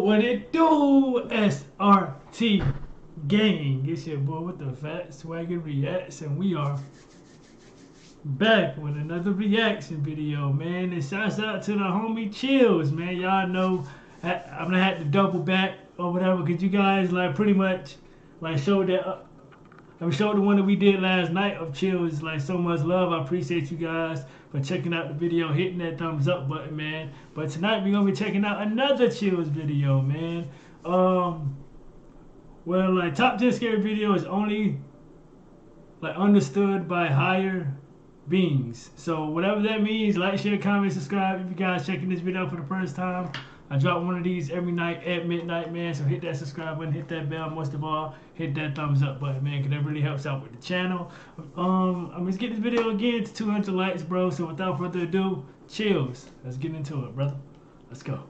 What it do, SRT gang? It's your boy with the fat SwaggyReacts, and we are back with another reaction video, man. And shouts out to the homie Chills, man. Y'all know I'm gonna have to double back or whatever, cause you guys like pretty much like showed that. I showed the one that we did last night of Chills like so much love. I appreciate you guys for checking out the video, hitting that thumbs up button, man. But tonight we're gonna be checking out another Chills video, man. Well, like top 10 scary video is only like understood by higher beings. So whatever that means, like, share, comment, subscribe. If you guys checking this video for the first time, I drop one of these every night at midnight, man. So hit that subscribe button, hit that bell, most of all, hit that thumbs up button, man, because that really helps out with the channel. I'm gonna get this video again to 200 likes, bro. So without further ado, Chills. Let's get into it, brother. Let's go.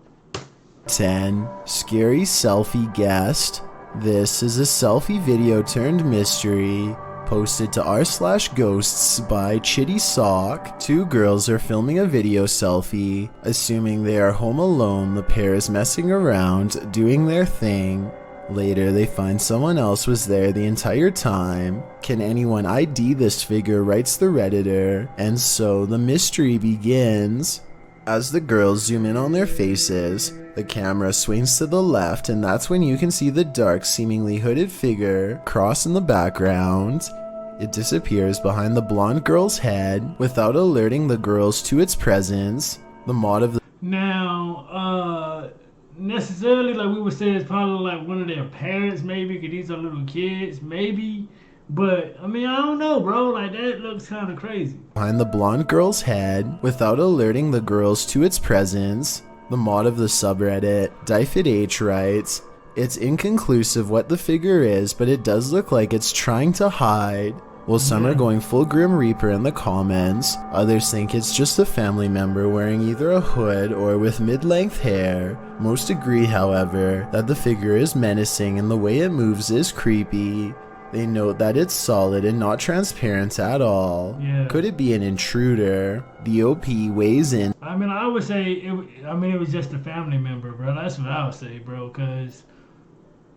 10. Scary selfie guest. This is a selfie video turned mystery. Posted to r/ghosts by Chitty Sock. Two girls are filming a video selfie. Assuming they are home alone, the pair is messing around, doing their thing. Later, they find someone else was there the entire time. Can anyone ID this figure, writes the Redditor. And so the mystery begins. As the girls zoom in on their faces, the camera swings to the left, and that's when you can see the dark, seemingly hooded figure cross in the background. It disappears behind the blonde girl's head without alerting the girls to its presence. The mod of the necessarily, like we would say, it's probably like one of their parents, maybe, because these are little kids, maybe. But I mean, I don't know, bro. Like, that looks kind of crazy. Behind the blonde girl's head without alerting the girls to its presence. The mod of the subreddit, DifitH, writes, "It's inconclusive what the figure is, but it does look like it's trying to hide." While some are going full Grim Reaper in the comments, others think it's just a family member wearing either a hood or with mid-length hair. Most agree, however, that the figure is menacing and the way it moves is creepy. They note that it's solid and not transparent at all. Yeah. Could it be an intruder? The OP weighs in. I mean, I would say, it was just a family member, bro. That's what I would say, bro, because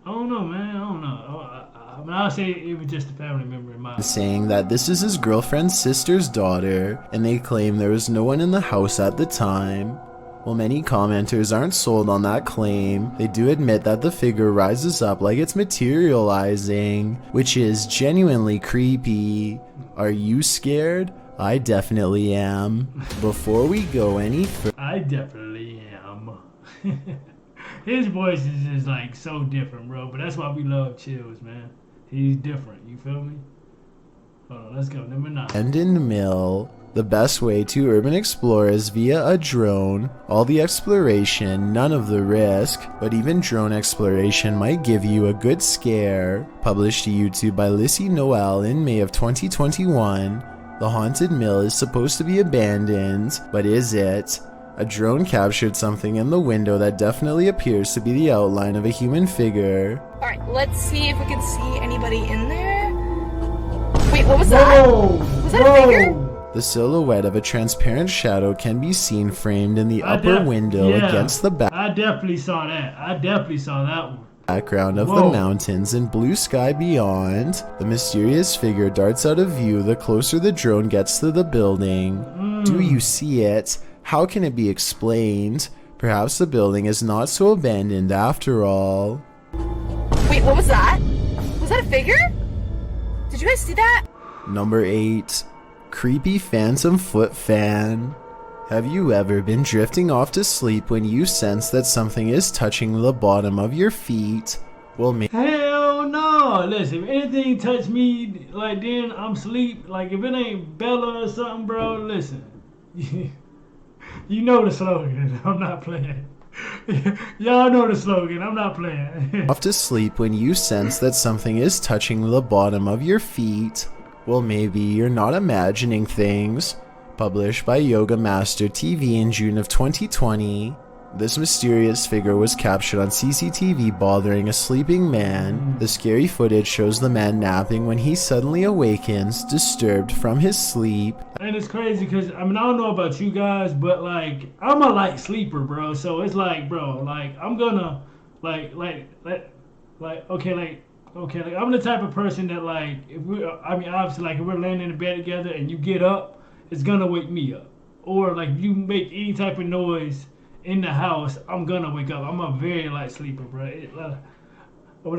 I don't know, man. I don't know. I mean, I would say it was just a family member in my saying that this is his girlfriend's sister's daughter, and they claim there was no one in the house at the time. While many commenters aren't sold on that claim, they do admit that the figure rises up like it's materializing, which is genuinely creepy. Are you scared? I definitely am. Before we go any further, I definitely am. His voice is just like so different, bro. But that's why we love Chills, man. He's different. You feel me? Hold on, let's go. Number 9. Abandoned mill. The best way to urban explore is via a drone. All the exploration, none of the risk, but even drone exploration might give you a good scare. Published to YouTube by Lissy Noel in May of 2021. The haunted mill is supposed to be abandoned, but is it? A drone captured something in the window that definitely appears to be the outline of a human figure. Alright, let's see if we can see anybody in there. Wait, what was that? Was that a figure? The silhouette of a transparent shadow can be seen framed in the upper window against the I definitely saw that. I definitely saw that one. Background of the mountains and blue sky beyond. The mysterious figure darts out of view the closer the drone gets to the building. Do you see it? How can it be explained? Perhaps the building is not so abandoned after all. Wait, what was that? Was that a figure? Did you guys see that? Number 8. Creepy phantom foot fan. Have you ever been drifting off to sleep when you sense that something is touching the bottom of your feet? Well, hell no. Listen, if anything touch me like then I'm asleep. Like if it ain't Bella or something, bro, listen. You know the slogan. I'm not playing. Y'all know the slogan. I'm not playing. Off to sleep when you sense that something is touching the bottom of your feet. Well, maybe you're not imagining things. Published by Yoga Master TV in June of 2020. This mysterious figure was captured on CCTV bothering a sleeping man. The scary footage shows the man napping when he suddenly awakens, disturbed from his sleep. And it's crazy because, I mean, I don't know about you guys, but like, I'm a light sleeper, bro. So it's like, bro, like, I'm gonna Okay, I'm the type of person that like if we I mean obviously like if we're laying in the bed together and you get up, it's gonna wake me up. Or like you make any type of noise in the house, I'm gonna wake up. I'm a very light sleeper, bro. Or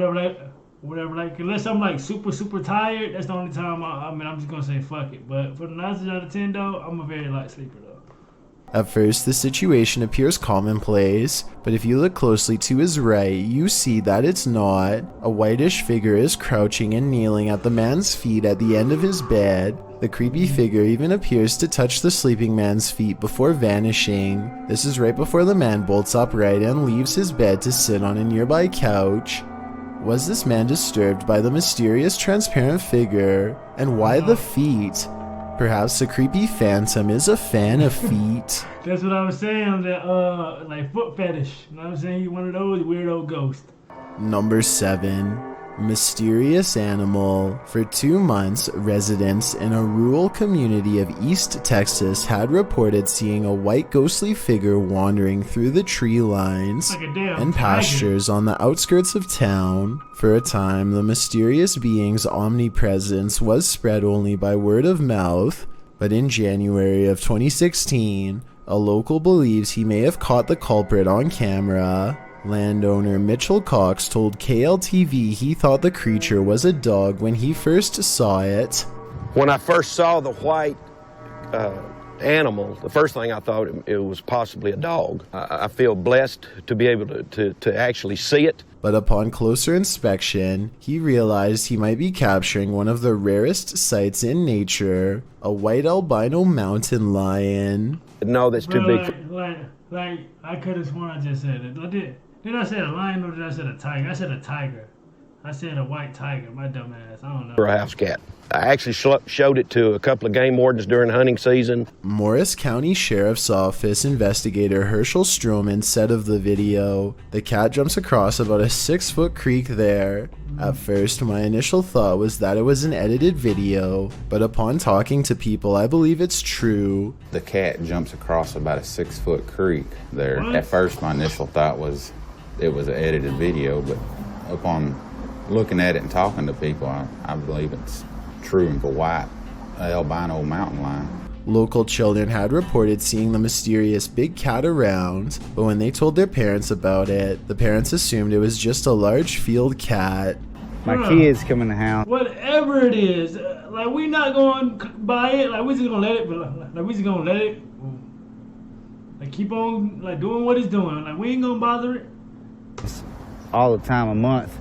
whatever like unless I'm like super tired, that's the only time I'm just gonna say fuck it. But for the 9 out of 10 though, I'm a very light sleeper though. At first, the situation appears commonplace, but if you look closely to his right, you see that it's not. A whitish figure is crouching and kneeling at the man's feet at the end of his bed. The creepy figure even appears to touch the sleeping man's feet before vanishing. This is right before the man bolts upright and leaves his bed to sit on a nearby couch. Was this man disturbed by the mysterious transparent figure? And why the feet? Perhaps the creepy phantom is a fan of feet. That's what I was saying, that like foot fetish. You know what I'm saying? He's one of those weirdo ghosts. Number 7. Mysterious animal. For 2 months, residents in a rural community of East Texas had reported seeing a white ghostly figure wandering through the tree lines Like a damn and pastures on the outskirts of town. For a time, the mysterious being's omnipresence was spread only by word of mouth, but in January of 2016, a local believes he may have caught the culprit on camera. Landowner Mitchell Cox told KLTV he thought the creature was a dog when he first saw it. When I first saw the white animal, the first thing I thought it was possibly a dog. I feel blessed to be able to actually see it. But upon closer inspection, he realized he might be capturing one of the rarest sights in nature, a white albino mountain lion. No, that's too big. Like I could have sworn I just said it. Did I say a lion or did I say a tiger? I said a tiger. I said a white tiger. My dumb ass. I don't know. For a house cat. I actually showed it to a couple of game wardens during hunting season. Morris County Sheriff's Office investigator Herschel Stroman said of the video, the cat jumps across about a 6-foot creek there. At first, my initial thought was that it was an edited video, but upon talking to people, I believe it's true. The cat jumps across about a 6-foot creek there. What? At first, my initial thought was it was an edited video, but upon looking at it and talking to people, I believe it's true and for white albino mountain lion. Local children had reported seeing the mysterious big cat around, but when they told their parents about it, the parents assumed it was just a large field cat. My kids come in the house. Whatever it is, like we not going to buy it. Like we just gonna let it. Like we just gonna let it. Like keep on like doing what it's doing. Like we ain't gonna bother it. All the time, a month,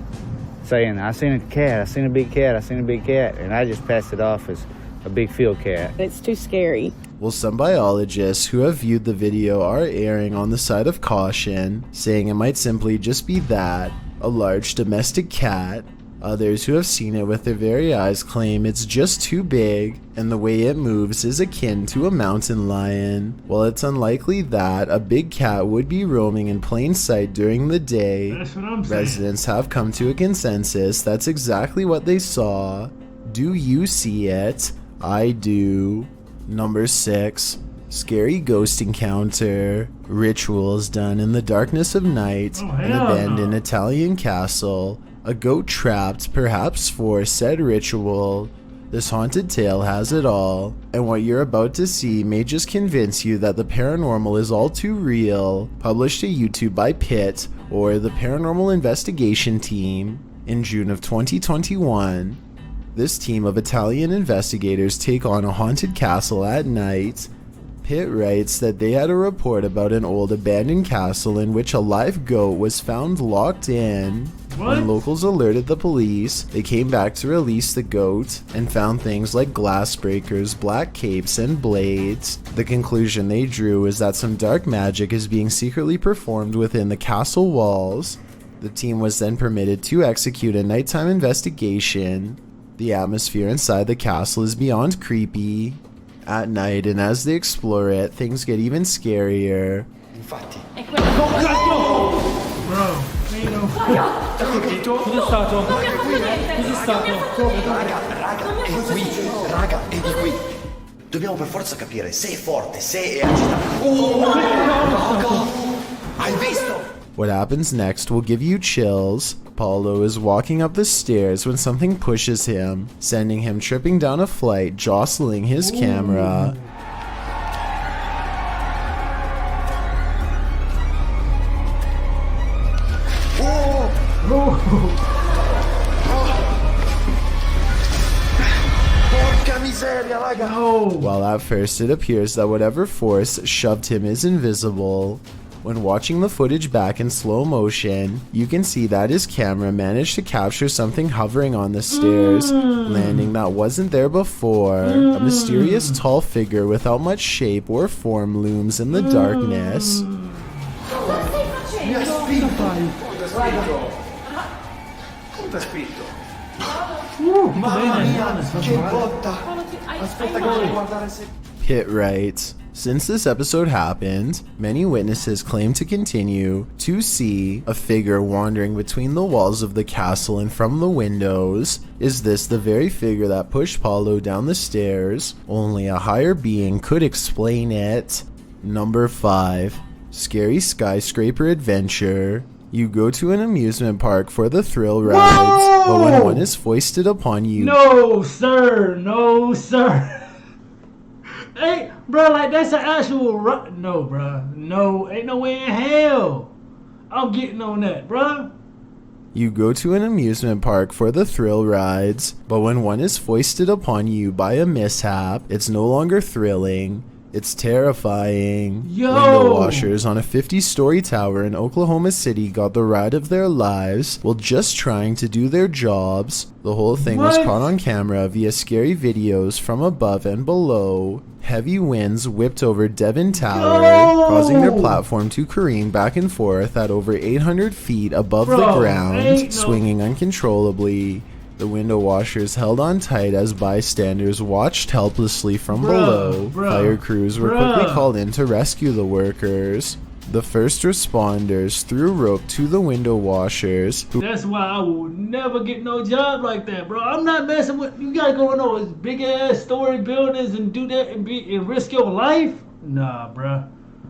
saying, I seen a cat, I seen a big cat, I seen a big cat. And I just passed it off as a big field cat. It's too scary. Well, some biologists who have viewed the video are erring on the side of caution, saying it might simply just be that, a large domestic cat. Others who have seen it with their very eyes claim it's just too big, and the way it moves is akin to a mountain lion. While it's unlikely that a big cat would be roaming in plain sight during the day, That's what I'm saying. residents have come to a consensus that's exactly what they saw. Do you see it? I do. Number 6. Scary ghost encounter. Rituals done in the darkness of night Oh, in hell abandoned no. Italian castle. A goat trapped, perhaps for said ritual. This haunted tale has it all, and what you're about to see may just convince you that the paranormal is all too real. Published to YouTube by Pitt, or the Paranormal Investigation Team, in June of 2021. This team of Italian investigators take on a haunted castle at night. Pitt writes that they had a report about an old abandoned castle in which a live goat was found locked in. What? When locals alerted the police, they came back to release the goat and found things like glass breakers, black capes, and blades. The conclusion they drew is that some dark magic is being secretly performed within the castle walls. The team was then permitted to execute a nighttime investigation. The atmosphere inside the castle is beyond creepy. At night, and as they explore it, things get even scarier. Infatti. Bro, you know. Raga, è di qui. Dobbiamo per forza capire se è forte, se è agitato. Oh, raga, hai visto? What happens next will give you chills. Paulo is walking up the stairs when something pushes him, sending him tripping down a flight, jostling his camera. Porca miseria, raga. While at first it appears that whatever force shoved him is invisible, when watching the footage back in slow motion, you can see that his camera managed to capture something hovering on the stairs, landing that wasn't there before. A mysterious tall figure without much shape or form looms in the darkness. Mi ha spinto. Cosa ha spinto? Mamma mia, che botta. Aspetta che devo guardare se... Pitt writes, since this episode happened, many witnesses claim to continue to see a figure wandering between the walls of the castle and from the windows. Is this the very figure that pushed Paulo down the stairs? Only a higher being could explain it. Number 5. Scary Skyscraper Adventure. You go to an amusement park for the thrill rides, but when one is foisted upon you... No, sir. No, sir. Hey, bro, like that's an actual no, bro. No, ain't no way in hell I'm getting on that, bro. You go to an amusement park for the thrill rides, but when one is foisted upon you by a mishap, it's no longer thrilling. It's terrifying. Yo! Window washers on a 50-story tower in Oklahoma City got the ride of their lives while just trying to do their jobs. The whole thing was caught on camera via scary videos from above and below. Heavy winds whipped over Devon Tower, causing their platform to careen back and forth at over 800 feet above the ground, swinging uncontrollably. The window washers held on tight as bystanders watched helplessly from below. Fire crews were quickly called in to rescue the workers. The first responders threw rope to the window washers. That's why I will never get no job like that, bro. I'm not messing with... You gotta go in those big-ass story buildings and do that and risk your life? Nah, bro.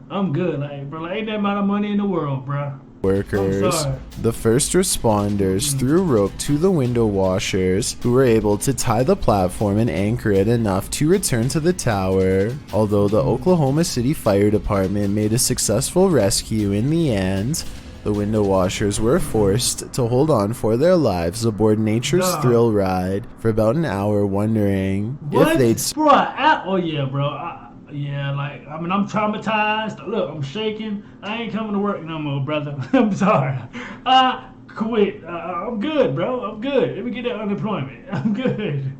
I'm good. Like, bro, ain't that amount of money in the world, bro. Workers. The first responders threw rope to the window washers, who were able to tie the platform and anchor it enough to return to the tower. Although the Oklahoma City Fire Department made a successful rescue in the end, the window washers were forced to hold on for their lives aboard nature's thrill ride for about an hour, wondering if they'd... Oh yeah, bro. Yeah, like, I mean, I'm traumatized. Look, I'm shaking. I ain't coming to work no more, brother. I'm sorry. I quit. I'm good, bro. I'm good. Let me get that unemployment. I'm good.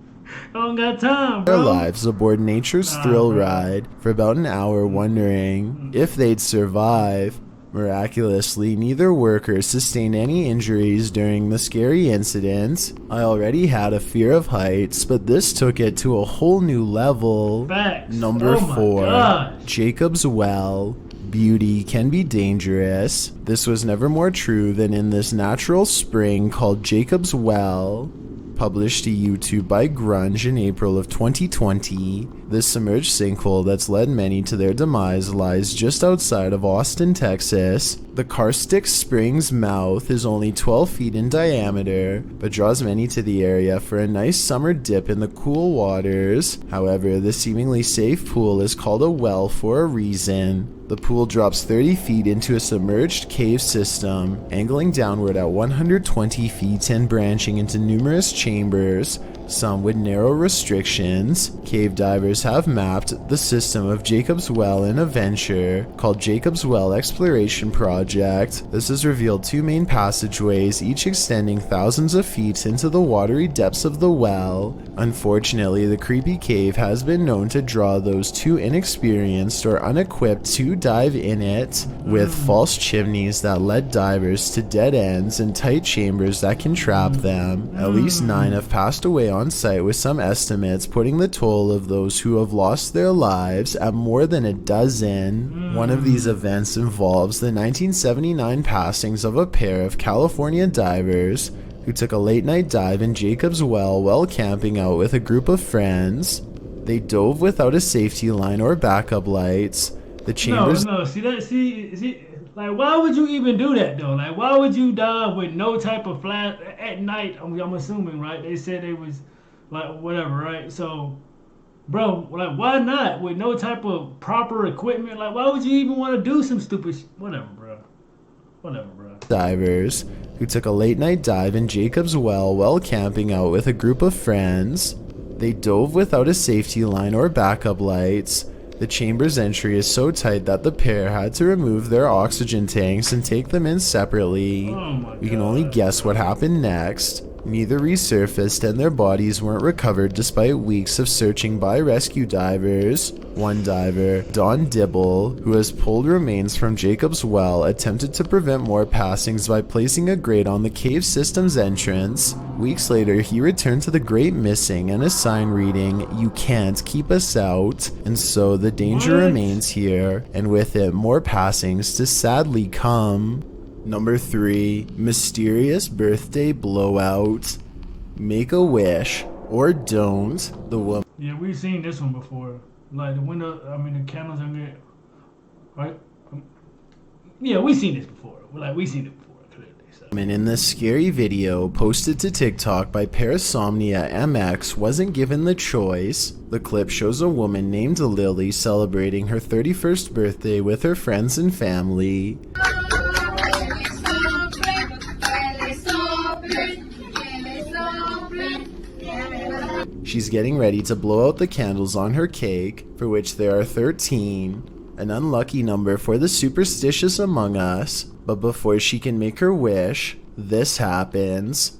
I don't got time, bro. Their lives aboard nature's thrill ride for about an hour, wondering if they'd survive. Miraculously, neither worker sustained any injuries during the scary incident. I already had a fear of heights, but this took it to a whole new level. Facts. Number 4. Jacob's Well. Beauty can be dangerous. This was never more true than in this natural spring called Jacob's Well. Published to YouTube by Grunge in April of 2020, this submerged sinkhole that's led many to their demise lies just outside of Austin, Texas. The karstic spring's mouth is only 12 feet in diameter, but draws many to the area for a nice summer dip in the cool waters. However, the seemingly safe pool is called a well for a reason. The pool drops 30 feet into a submerged cave system, angling downward at 120 feet and branching into numerous chambers, some with narrow restrictions. Cave divers have mapped the system of Jacob's Well in a venture called Jacob's Well Exploration Project. This has revealed 2 main passageways, each extending thousands of feet into the watery depths of the well. Unfortunately, the creepy cave has been known to draw those too inexperienced or unequipped to dive in it, with false chimneys that led divers to dead ends and tight chambers that can trap them. At least 9 have passed away on site, with some estimates putting the toll of those who have lost their lives at more than a dozen. One of these events involves the 1979 passings of a pair of California divers who took a late-night dive in Jacob's Well while camping out with a group of friends. They dove without a safety line or backup lights. The chambers... No, see that? See, Like, why would you even do that though? Like, why would you dive with no type of flash at night? I'm assuming, right? They said they was like whatever, right? So, bro, like, why not with no type of proper equipment? Like, why would you even want to do some stupid whatever, bro? Whatever, bro. Divers who took a late night dive in Jacob's well while camping out with a group of friends. They dove without a safety line or backup lights. The chamber's entry is so tight that the pair had to remove their oxygen tanks and take them in separately. Oh my We can only guess what happened next. Neither resurfaced and their bodies weren't recovered despite weeks of searching by rescue divers. One diver, Don Dibble, who has pulled remains from Jacob's well, attempted to prevent more passings by placing a grate on the cave system's entrance. Weeks later, he returned to the grate missing and a sign reading, "You can't keep us out," and so the danger remains here, and with it more passings to sadly come. Number 3, mysterious birthday blowout. Make a wish or don't. The woman. Yeah, we've seen this one before. Like the window, the candles on it, right? Yeah, we've seen this before. We've seen it before, clearly. So. In this scary video posted to TikTok by Parasomnia MX wasn't given the choice. The clip shows a woman named Lily celebrating her 31st birthday with her friends and family. She's getting ready to blow out the candles on her cake, for which there are 13, an unlucky number for the superstitious among us. But before she can make her wish, this happens.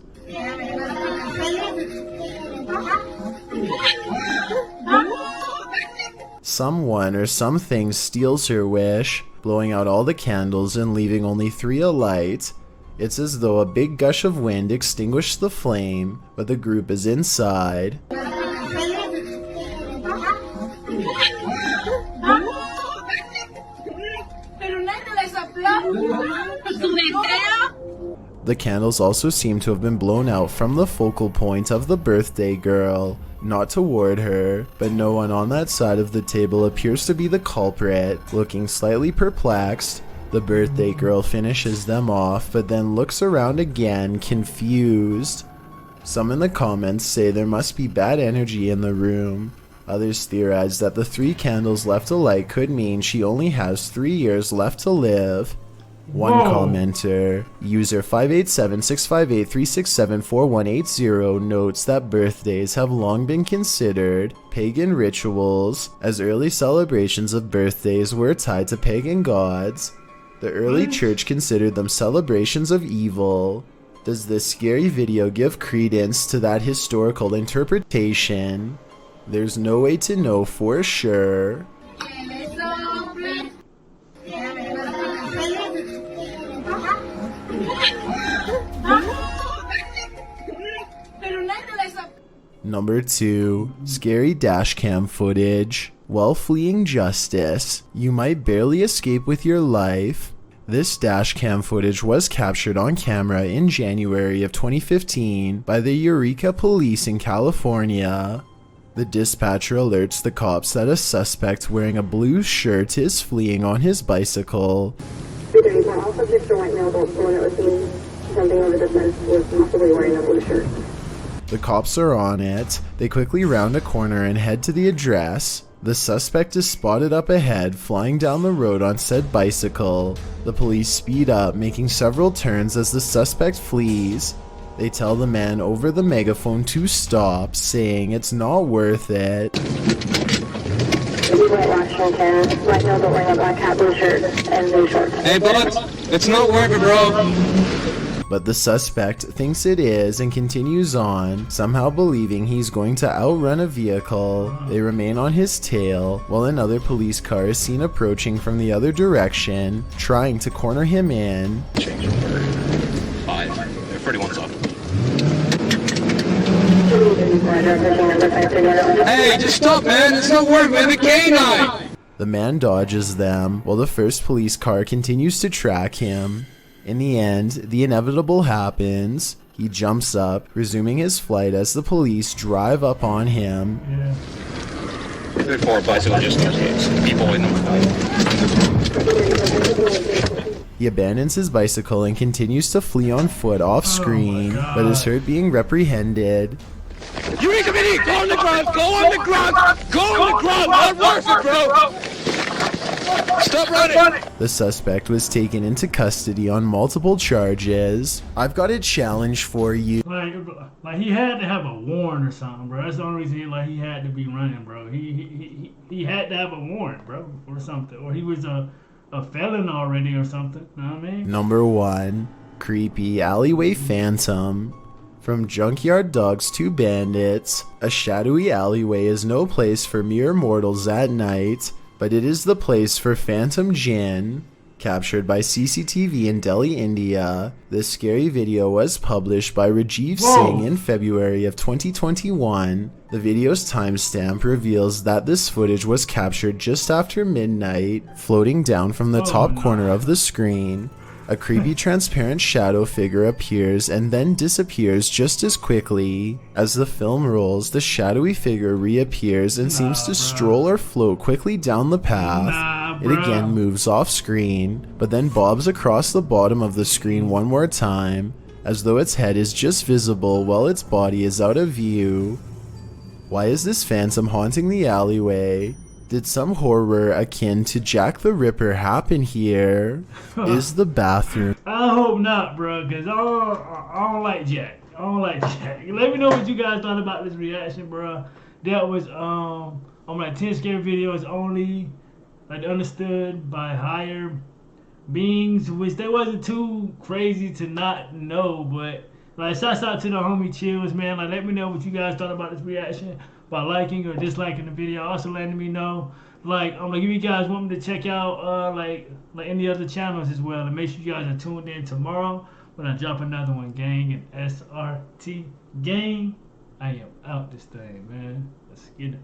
Someone or something steals her wish, blowing out all the candles and leaving only 3 alight. It's as though a big gush of wind extinguished the flame, but the group is inside. The candles also seem to have been blown out from the focal point of the birthday girl, not toward her, but no one on that side of the table appears to be the culprit. Looking slightly perplexed, the birthday girl finishes them off, but then looks around again, confused. Some in the comments say there must be bad energy in the room. Others theorize that the 3 candles left alight could mean she only has 3 years left to live. One commenter, user 587-658-367-4180, notes that birthdays have long been considered pagan rituals, as early celebrations of birthdays were tied to pagan gods. The early church considered them celebrations of evil. Does this scary video give credence to that historical interpretation? There's no way to know for sure. Number 2, scary dashcam footage. While fleeing justice, you might barely escape with your life. This dashcam footage was captured on camera in January of 2015 by the Eureka Police in California. The dispatcher alerts the cops that a suspect wearing a blue shirt is fleeing on his bicycle. All subjects are white male adults. The one that was seen jumping over the fence was possibly wearing a blue shirt. The cops are on it. They quickly round a corner and head to the address. The suspect is spotted up ahead, flying down the road on said bicycle. The police speed up, making several turns as the suspect flees. They tell the man over the megaphone to stop, saying it's not worth it. Hey, bud, it's not worth it, bro. But the suspect thinks it is and continues on, somehow believing he's going to outrun a vehicle. They remain on his tail, while another police car is seen approaching from the other direction, trying to corner him in. 31's up. Hey, just stop, man. It's not worth it. The canine. The man dodges them, while the first police car continues to track him. In the end, the inevitable happens. He jumps up, resuming his flight as the police drive up on him. Yeah. Before bicycle just in case. People in them. He abandons his bicycle and continues to flee on foot off screen, but is heard being reprehended. You ain't an idiot! Go on the ground! Go on the ground! Go on the ground! Not worth it, bro! Stop running! The suspect was taken into custody on multiple charges. I've got a challenge for you. Like he had to have a warrant or something, bro. That's the only reason he had to be running, bro. He had to have a warrant, bro, or something. Or he was a felon already or something. You know what I mean? Number 1. Creepy alleyway phantom. From junkyard dogs to bandits, a shadowy alleyway is no place for mere mortals at night, but it is the place for phantom jinn. Captured by CCTV in Delhi, India, this scary video was published by Rajiv Singh in February of 2021. The video's timestamp reveals that this footage was captured just after midnight, floating down from the top corner of the screen. A creepy transparent shadow figure appears and then disappears just as quickly. As the film rolls, the shadowy figure reappears and seems to stroll or float quickly down the path. It again moves off screen, but then bobs across the bottom of the screen one more time, as though its head is just visible while its body is out of view. Why is this phantom haunting the alleyway? Did some horror akin to Jack the Ripper happen here? Is the bathroom... I hope not, bro, because I don't like Jack. I don't like Jack. Let me know what you guys thought about this reaction, bro. That was on my 10 scary videos only, like understood by higher beings, which they wasn't too crazy to not know, but like shouts out to the homie Chills, man. Like let me know what you guys thought about this reaction by liking or disliking the video. Also letting me know, like, if you guys want me to check out like any other channels as well, and make sure you guys are tuned in tomorrow when I drop another one, gang. And SRT gang, I am out this thing, man. Let's get it.